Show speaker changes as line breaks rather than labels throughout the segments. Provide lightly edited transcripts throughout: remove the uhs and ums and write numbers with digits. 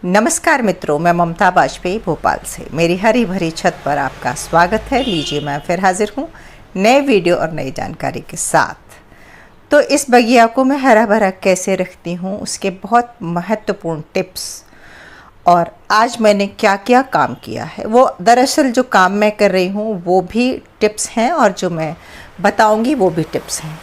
नमस्कार मित्रों, मैं ममता बाजपेयी भोपाल से मेरी हरी भरी छत पर आपका स्वागत है। लीजिए, मैं फिर हाजिर हूँ नए वीडियो और नई जानकारी के साथ। तो इस बगिया को मैं हरा भरा कैसे रखती हूँ, उसके बहुत महत्वपूर्ण टिप्स और आज मैंने क्या क्या काम किया है, वो दरअसल जो काम मैं कर रही हूँ वो भी टिप्स हैं और जो मैं बताऊँगी वो भी टिप्स हैं।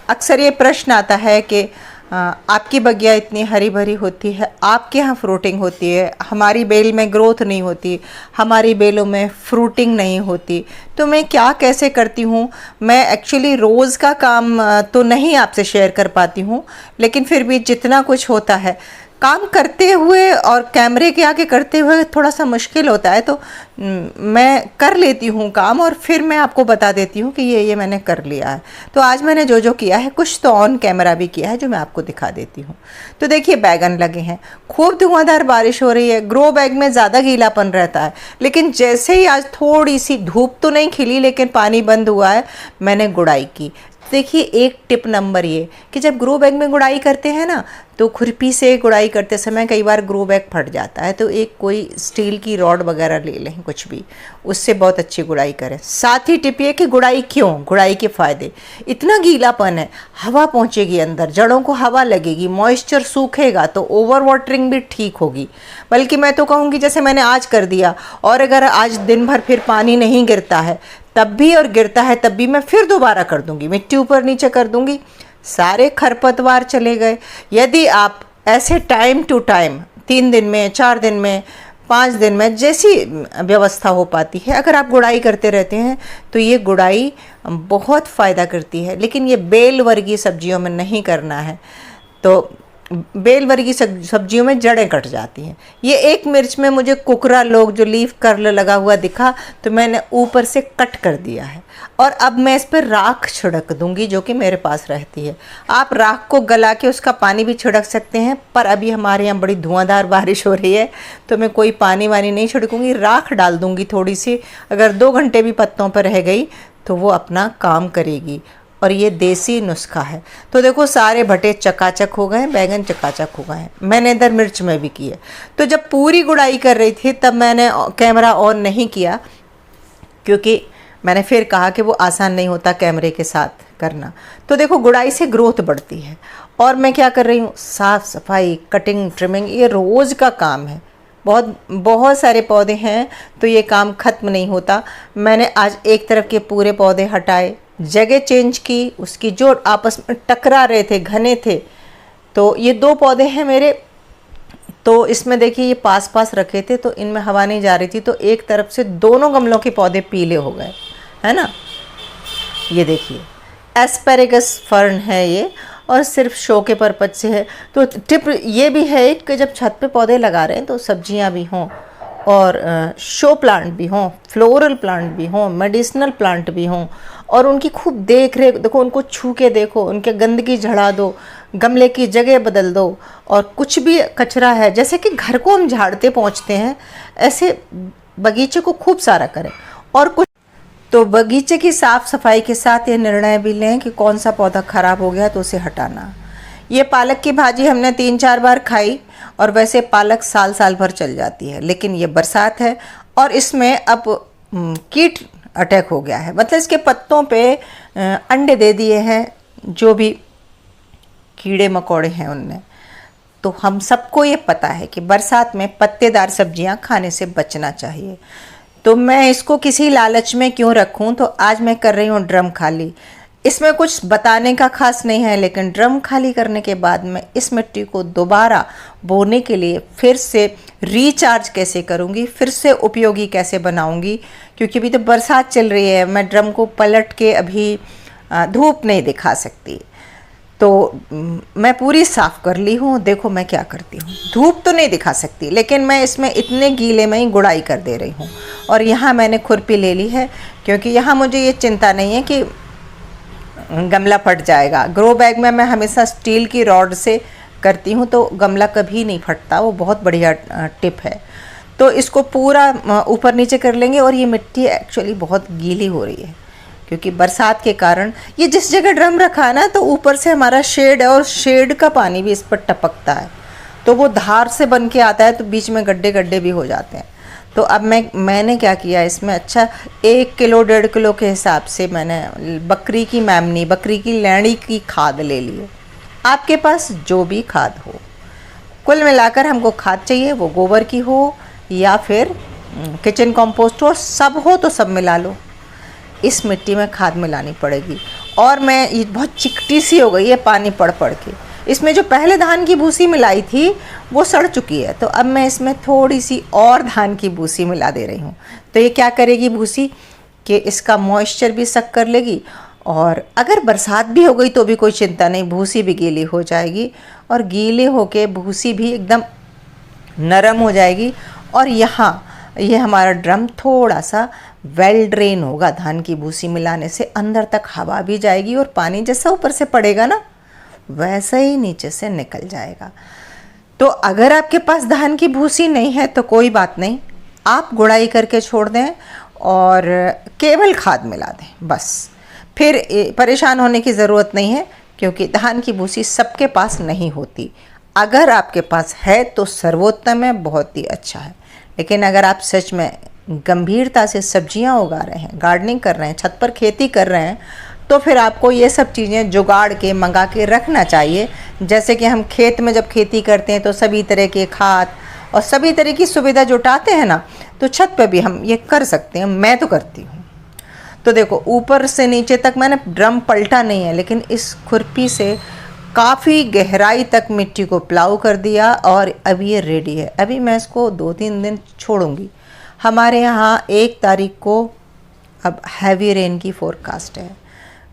अक्सर ये प्रश्न आता है कि आपकी बगिया इतनी हरी भरी होती है, आपके यहाँ फ्रूटिंग होती है, हमारी बेल में ग्रोथ नहीं होती, हमारी बेलों में फ्रूटिंग नहीं होती, तो मैं क्या कैसे करती हूँ। मैं एक्चुअली रोज़ का काम तो नहीं आपसे शेयर कर पाती हूँ, लेकिन फिर भी जितना कुछ होता है काम करते हुए और कैमरे के आगे करते हुए थोड़ा सा मुश्किल होता है, तो मैं कर लेती हूँ काम और फिर मैं आपको बता देती हूँ कि ये मैंने कर लिया है। तो आज मैंने जो जो किया है, कुछ तो ऑन कैमरा भी किया है जो मैं आपको दिखा देती हूँ। तो देखिए, बैगन लगे हैं, खूब धुआंधार बारिश हो रही है, ग्रो बैग में ज़्यादा गीलापन रहता है, लेकिन जैसे ही आज थोड़ी सी धूप तो नहीं खिली लेकिन पानी बंद हुआ है, मैंने गुड़ाई की। देखिए, एक टिप नंबर ये कि जब ग्रो बैग में गुड़ाई करते हैं ना, तो खुरपी से गुड़ाई करते समय कई बार ग्रो बैग फट जाता है, तो एक कोई स्टील की रॉड वगैरह ले लें, कुछ भी, उससे बहुत अच्छी गुड़ाई करें। साथ ही टिप ये कि गुड़ाई क्यों, गुड़ाई के फ़ायदे, इतना गीलापन है, हवा पहुंचेगी अंदर, जड़ों को हवा लगेगी, मॉइस्चर सूखेगा तो ओवर वाटरिंग भी ठीक होगी। बल्कि मैं तो कहूँगी जैसे मैंने आज कर दिया, और अगर आज दिन भर फिर पानी नहीं गिरता है तब भी, और गिरता है तब भी, मैं फिर दोबारा कर दूंगी, मिट्टी ऊपर नीचे कर दूंगी, सारे खरपतवार चले गए। यदि आप ऐसे टाइम टू टाइम 3 दिन में, 4 दिन में, 5 दिन में, जैसी व्यवस्था हो पाती है, अगर आप गुड़ाई करते रहते हैं तो ये गुड़ाई बहुत फ़ायदा करती है। लेकिन ये बेल वर्गीय सब्जियों में नहीं करना है, तो बेल वर्गीय सब्जियों में जड़ें कट जाती हैं। ये एक मिर्च में मुझे कुकरा लोग जो लीफ कर्ल लगा हुआ दिखा, तो मैंने ऊपर से कट कर दिया है और अब मैं इस पर राख छिड़क दूंगी जो कि मेरे पास रहती है। आप राख को गला के उसका पानी भी छिड़क सकते हैं, पर अभी हमारे यहाँ बड़ी धुआंधार बारिश हो रही है तो मैं कोई पानी वानी नहीं छिड़कूंगी, राख डाल दूंगी थोड़ी सी। अगर 2 घंटे भी पत्तों पर रह गई तो वो अपना काम करेगी, और ये देसी नुस्खा है। तो देखो, सारे भटे चकाचक हो गए, बैगन चकाचक हो गए। मैंने इधर मिर्च में भी की है। तो जब पूरी गुड़ाई कर रही थी तब मैंने कैमरा ऑन नहीं किया, क्योंकि मैंने फिर कहा कि वो आसान नहीं होता कैमरे के साथ करना। तो देखो, गुड़ाई से ग्रोथ बढ़ती है और मैं क्या कर रही हूँ, साफ़ सफाई, कटिंग, ट्रिमिंग, ये रोज़ का काम है। बहुत सारे पौधे हैं तो ये काम ख़त्म नहीं होता। मैंने आज एक तरफ के पूरे पौधे हटाए, जगह चेंज की, उसकी जो आपस में टकरा रहे थे, घने थे। तो ये 2 पौधे हैं मेरे, तो इसमें देखिए ये पास पास रखे थे तो इनमें हवा नहीं जा रही थी, तो एक तरफ से दोनों गमलों के पौधे पीले हो गए, है ना। ये देखिए, एस्पेरेगस फर्न है ये, और सिर्फ शो के पर्पज से है। तो टिप ये भी है कि जब छत पे पौधे लगा रहे हैं तो सब्जियां भी हों और शो प्लांट भी हों, फ्लोरल प्लांट भी हों, मेडिसिनल प्लांट भी हों, और उनकी खूब देख रेख, देखो, उनको छू के देखो, उनके गंदगी झड़ा दो, गमले की जगह बदल दो, और कुछ भी कचरा है, जैसे कि घर को हम झाड़ते पहुँचते हैं, ऐसे बगीचे को खूब सारा करें। और कुछ तो बगीचे की साफ़ सफाई के साथ ये निर्णय भी लें कि कौन सा पौधा ख़राब हो गया तो उसे हटाना। ये पालक की भाजी हमने 3-4 बार खाई, और वैसे पालक साल साल भर चल जाती है, लेकिन ये बरसात है और इसमें अब कीट अटैक हो गया है, मतलब इसके पत्तों पे अंडे दे दिए हैं जो भी कीड़े मकोड़े हैं उनने। तो हम सबको ये पता है कि बरसात में पत्तेदार सब्जियां खाने से बचना चाहिए। तो मैं इसको किसी लालच में क्यों रखूं, तो आज मैं कर रही हूँ ड्रम खाली। इसमें कुछ बताने का खास नहीं है, लेकिन ड्रम खाली करने के बाद मैं इस मिट्टी को दोबारा बोने के लिए फिर से रिचार्ज कैसे करूँगी, फिर से उपयोगी कैसे बनाऊँगी, क्योंकि अभी तो बरसात चल रही है, मैं ड्रम को पलट के अभी धूप नहीं दिखा सकती। तो मैं पूरी साफ़ कर ली हूँ। देखो मैं क्या करती हूँ, धूप तो नहीं दिखा सकती, लेकिन मैं इसमें इतने गीले में ही गुड़ाई कर दे रही हूँ। और यहाँ मैंने खुरपी ले ली है, क्योंकि यहाँ मुझे ये चिंता नहीं है कि गमला फट जाएगा। ग्रो बैग में मैं हमेशा स्टील की रॉड से करती हूँ तो गमला कभी नहीं फटता, वो बहुत बढ़िया टिप है। तो इसको पूरा ऊपर नीचे कर लेंगे। और ये मिट्टी एक्चुअली बहुत गीली हो रही है, क्योंकि बरसात के कारण ये जिस जगह ड्रम रखा है ना, तो ऊपर से हमारा शेड है और शेड का पानी भी इस पर टपकता है, तो वो धार से बन के आता है, तो बीच में गड्ढे गड्ढे भी हो जाते हैं। तो अब मैंने क्या किया इसमें, अच्छा 1 किलो 1.5 किलो के हिसाब से मैंने बकरी की मेमनी, बकरी की लेंड़ी की खाद ले ली है। आपके पास जो भी खाद हो, कुल मिलाकर हमको खाद चाहिए, वो गोबर की हो या फिर किचन कंपोस्ट हो, सब हो तो सब मिला लो। इस मिट्टी में खाद मिलानी पड़ेगी। और मैं ये बहुत चिकटी सी हो गई है पानी पड़ पड़ के। इसमें जो पहले धान की भूसी मिलाई थी वो सड़ चुकी है, तो अब मैं इसमें थोड़ी सी और धान की भूसी मिला दे रही हूँ। तो ये क्या करेगी भूसी कि इसका मॉइस्चर भी सक कर लेगी, और अगर बरसात भी हो गई तो भी कोई चिंता नहीं, भूसी भी गीली हो जाएगी और गीले होके भूसी भी एकदम नरम हो जाएगी। और यहाँ ये हमारा ड्रम थोड़ा सा वेल ड्रेन होगा, धान की भूसी मिलाने से अंदर तक हवा भी जाएगी और पानी जैसा ऊपर से पड़ेगा ना वैसा ही नीचे से निकल जाएगा। तो अगर आपके पास धान की भूसी नहीं है तो कोई बात नहीं, आप गुड़ाई करके छोड़ दें और केवल खाद मिला दें बस। फिर परेशान होने की ज़रूरत नहीं है, क्योंकि धान की भूसी सबके पास नहीं होती। अगर आपके पास है तो सर्वोत्तम है, बहुत ही अच्छा है। लेकिन अगर आप सच में गंभीरता से सब्जियां उगा रहे हैं, गार्डनिंग कर रहे हैं, छत पर खेती कर रहे हैं, तो फिर आपको ये सब चीज़ें जुगाड़ के मंगा के रखना चाहिए। जैसे कि हम खेत में जब खेती करते हैं तो सभी तरह के खाद और सभी तरह की सुविधा जुटाते हैं ना, तो छत पे भी हम ये कर सकते हैं। मैं तो करती हूँ। तो देखो ऊपर से नीचे तक मैंने ड्रम पलटा नहीं है, लेकिन इस खुरपी से काफ़ी गहराई तक मिट्टी को प्लाउ कर दिया और अब ये रेडी है। अभी मैं इसको 2-3 दिन छोड़ूंगी। हमारे यहाँ 1 तारीख को अब हैवी रेन की फोरकास्ट है।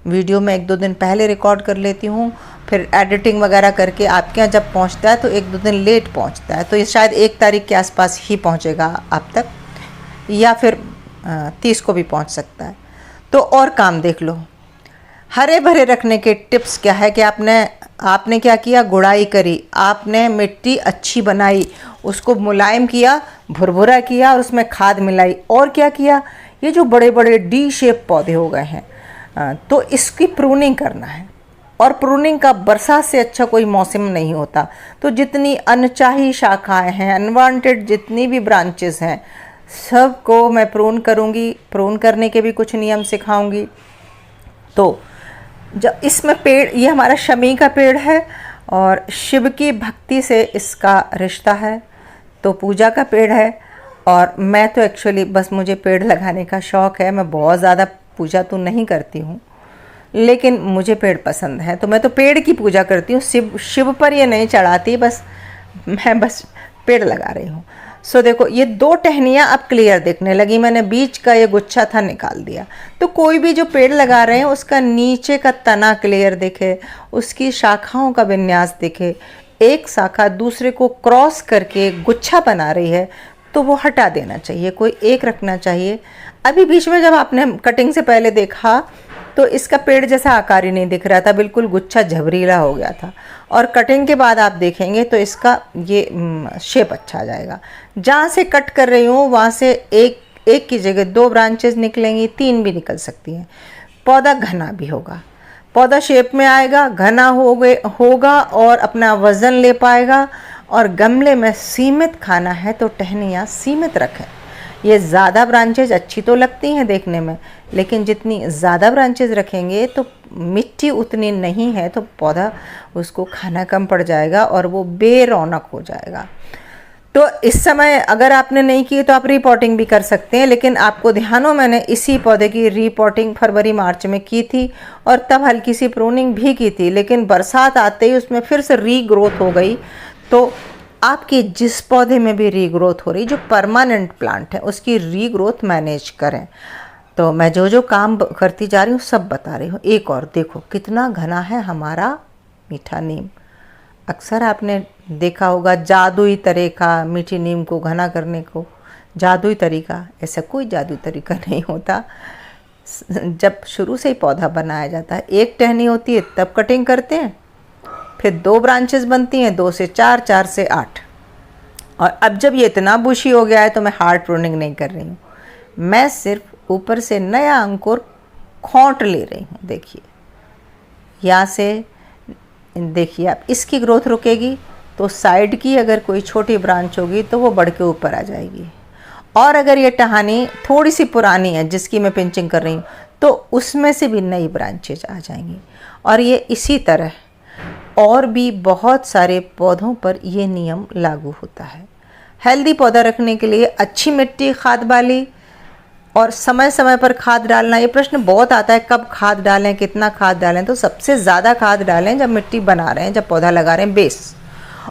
वीडियो में 1-2 दिन पहले रिकॉर्ड कर लेती हूँ, फिर एडिटिंग वगैरह करके आपके यहाँ जब पहुँचता है तो 1-2 दिन लेट पहुँचता है। तो ये शायद 1 तारीख के आसपास ही पहुँचेगा आप तक, या फिर 30 को भी पहुँच सकता है। तो और काम देख लो। हरे भरे रखने के टिप्स क्या है कि आपने क्या किया, गुड़ाई करी, आपने मिट्टी अच्छी बनाई, उसको मुलायम किया, भुरभुरा किया और उसमें खाद मिलाई। और क्या किया, ये जो बड़े बड़े डी शेप पौधे हो गए हैं तो इसकी प्रूनिंग करना है। और प्रूनिंग का बरसात से अच्छा कोई मौसम नहीं होता। तो जितनी अनचाही शाखाएं हैं, अनवांटेड जितनी भी ब्रांचेस हैं, सबको मैं प्रून करूँगी। प्रून करने के भी कुछ नियम सिखाऊंगी। तो जब इसमें पेड़, ये हमारा शमी का पेड़ है और शिव की भक्ति से इसका रिश्ता है, तो पूजा का पेड़ है। और मैं तो एक्चुअली बस मुझे पेड़ लगाने का शौक़ है। मैं बहुत ज़्यादा पूजा तो नहीं करती हूँ, लेकिन मुझे पेड़ पसंद है, तो मैं तो पेड़ की पूजा करती हूँ। शिव पर ये नहीं चढ़ाती, मैं बस पेड़ लगा रही हूँ। सो देखो ये 2 टहनियाँ अब क्लियर दिखने लगी। मैंने बीच का ये गुच्छा था निकाल दिया। तो कोई भी जो पेड़ लगा रहे हैं उसका नीचे का तना क्लियर दिखे, उसकी शाखाओं का विन्यास दिखे, एक शाखा दूसरे को क्रॉस करके गुच्छा बना रही है तो वो हटा देना चाहिए, कोई एक रखना चाहिए। अभी बीच में जब आपने कटिंग से पहले देखा तो इसका पेड़ जैसा आकार ही नहीं दिख रहा था, बिल्कुल गुच्छा झबरीला हो गया था। और कटिंग के बाद आप देखेंगे तो इसका ये शेप अच्छा आ जाएगा। जहाँ से कट कर रही हूँ वहाँ से एक की जगह 2 ब्रांचेस निकलेंगी, 3 भी निकल सकती हैं। पौधा घना भी होगा, पौधा शेप में आएगा, घना होगा और अपना वज़न ले पाएगा। और गमले में सीमित खाना है तो टहनियाँ सीमित रखें। ये ज़्यादा ब्रांचेज अच्छी तो लगती हैं देखने में, लेकिन जितनी ज़्यादा ब्रांचेज रखेंगे तो मिट्टी उतनी नहीं है तो पौधा उसको खाना कम पड़ जाएगा और वो बेरौनक हो जाएगा। तो इस समय अगर आपने नहीं की तो आप रीपॉटिंग भी कर सकते हैं, लेकिन आपको ध्यान हो मैंने इसी पौधे की रीपॉटिंग फरवरी-मार्च में की थी और तब हल्की सी प्रूनिंग भी की थी, लेकिन बरसात आते ही उसमें फिर से रीग्रोथ हो गई। तो आपके जिस पौधे में भी रीग्रोथ हो रही, जो परमानेंट प्लांट है, उसकी रीग्रोथ मैनेज करें। तो मैं जो जो काम करती जा रही हूँ सब बता रही हूँ। एक और देखो कितना घना है हमारा मीठा नीम। अक्सर आपने देखा होगा जादुई तरीका मीठी नीम को घना करने को, जादुई तरीका। ऐसा कोई जादुई तरीका नहीं होता। जब शुरू से ही पौधा बनाया जाता है, 1 टहनी होती है तब कटिंग करते हैं, फिर 2 ब्रांचेस बनती हैं, 2 से 4, 4 से 8। और अब जब ये इतना बुशी हो गया है तो मैं हार्ड प्रूनिंग नहीं कर रही हूँ, मैं सिर्फ ऊपर से नया अंकुर खोंट ले रही हूँ। देखिए यहाँ से, देखिए आप, इसकी ग्रोथ रुकेगी तो साइड की अगर कोई छोटी ब्रांच होगी तो वो बढ़ के ऊपर आ जाएगी। और अगर ये टहनी थोड़ी सी पुरानी है जिसकी मैं पिंचिंग कर रही हूँ तो उसमें से भी नई ब्रांचेज आ जाएंगी। और ये इसी तरह और भी बहुत सारे पौधों पर ये नियम लागू होता है। हेल्दी पौधा रखने के लिए अच्छी मिट्टी, खाद वाली, और समय समय पर खाद डालना। ये प्रश्न बहुत आता है, कब खाद डालें, कितना खाद डालें। तो सबसे ज़्यादा खाद डालें जब मिट्टी बना रहे हैं, जब पौधा लगा रहे हैं, बेस।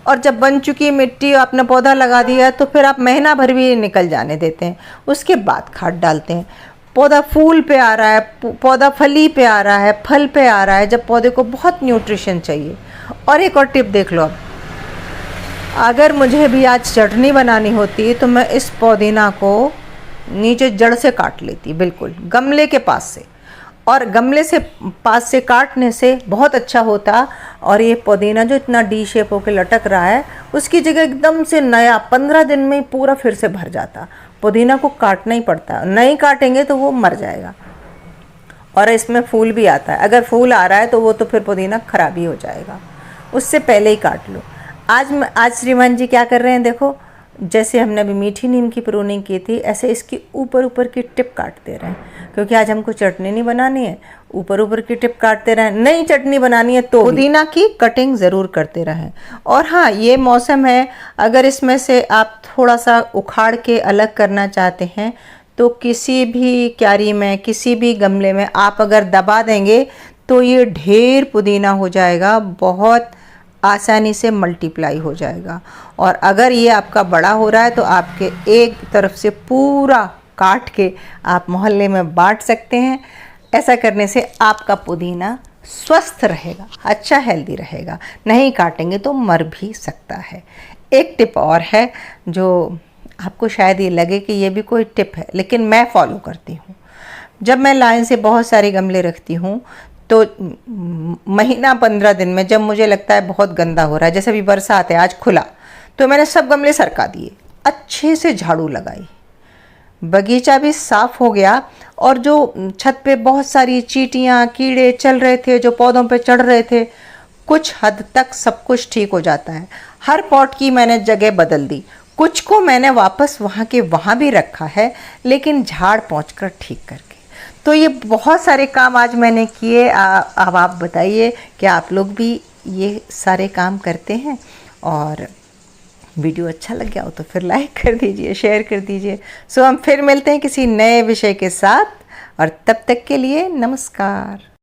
और जब बन चुकी मिट्टी आपने पौधा लगा दिया तो फिर आप महीना भर भी निकल जाने देते हैं, उसके बाद खाद डालते हैं। पौधा फूल पे आ रहा है, पौधा फली पे आ रहा है, फल पे आ रहा है, जब पौधे को बहुत न्यूट्रिशन चाहिए। और एक और टिप देख लो, अब अगर मुझे भी आज चटनी बनानी होती तो मैं इस पुदीना को नीचे जड़ से काट लेती, बिल्कुल गमले के पास से। और गमले से पास से काटने से बहुत अच्छा होता। और ये पुदीना जो इतना डी शेप होकर लटक रहा है, उसकी जगह एकदम से नया 15 दिन में पूरा फिर से भर जाता। पुदीना को काटना ही पड़ता, नहीं काटेंगे तो वो मर जाएगा। और इसमें फूल भी आता है, अगर फूल आ रहा है तो वो तो फिर पुदीना खराब ही हो जाएगा, उससे पहले ही काट लो। आज श्रीमान जी क्या कर रहे हैं, देखो जैसे हमने अभी मीठी नीम की प्रूनिंग की थी, ऐसे इसकी ऊपर ऊपर की टिप काट दे रहे हैं, क्योंकि आज हमको चटनी नहीं बनानी है। ऊपर ऊपर की टिप काटते रहें, नई चटनी बनानी है तो पुदीना की कटिंग ज़रूर करते रहें। और हाँ, ये मौसम है, अगर इसमें से आप थोड़ा सा उखाड़ के अलग करना चाहते हैं तो किसी भी क्यारी में, किसी भी गमले में आप अगर दबा देंगे तो ये ढेर पुदीना हो जाएगा, बहुत आसानी से मल्टीप्लाई हो जाएगा। और अगर ये आपका बड़ा हो रहा है तो आपके एक तरफ से पूरा काट के आप मोहल्ले में बांट सकते हैं। ऐसा करने से आपका पुदीना स्वस्थ रहेगा, अच्छा हेल्दी रहेगा। नहीं काटेंगे तो मर भी सकता है। एक टिप और है जो आपको शायद ये लगे कि ये भी कोई टिप है, लेकिन मैं फॉलो करती हूँ। जब मैं लाइन से बहुत सारे गमले रखती हूँ तो महीना 15 दिन में जब मुझे लगता है बहुत गंदा हो रहा है, जैसे अभी बरसात है, आज खुला, तो मैंने सब गमले सरका दिए, अच्छे से झाड़ू लगाई, बगीचा भी साफ हो गया। और जो छत पे बहुत सारी चींटियाँ, कीड़े चल रहे थे, जो पौधों पे चढ़ रहे थे, कुछ हद तक सब कुछ ठीक हो जाता है। हर पॉट की मैंने जगह बदल दी, कुछ को मैंने वापस वहाँ के वहाँ भी रखा है, लेकिन झाड़ पोंछ कर ठीक करके। तो ये बहुत सारे काम आज मैंने किए। अब आप बताइए कि आप लोग भी ये सारे काम करते हैं। और वीडियो अच्छा लग गया हो तो फिर लाइक कर दीजिए, शेयर कर दीजिए। सो हम फिर मिलते हैं किसी नए विषय के साथ, और तब तक के लिए नमस्कार।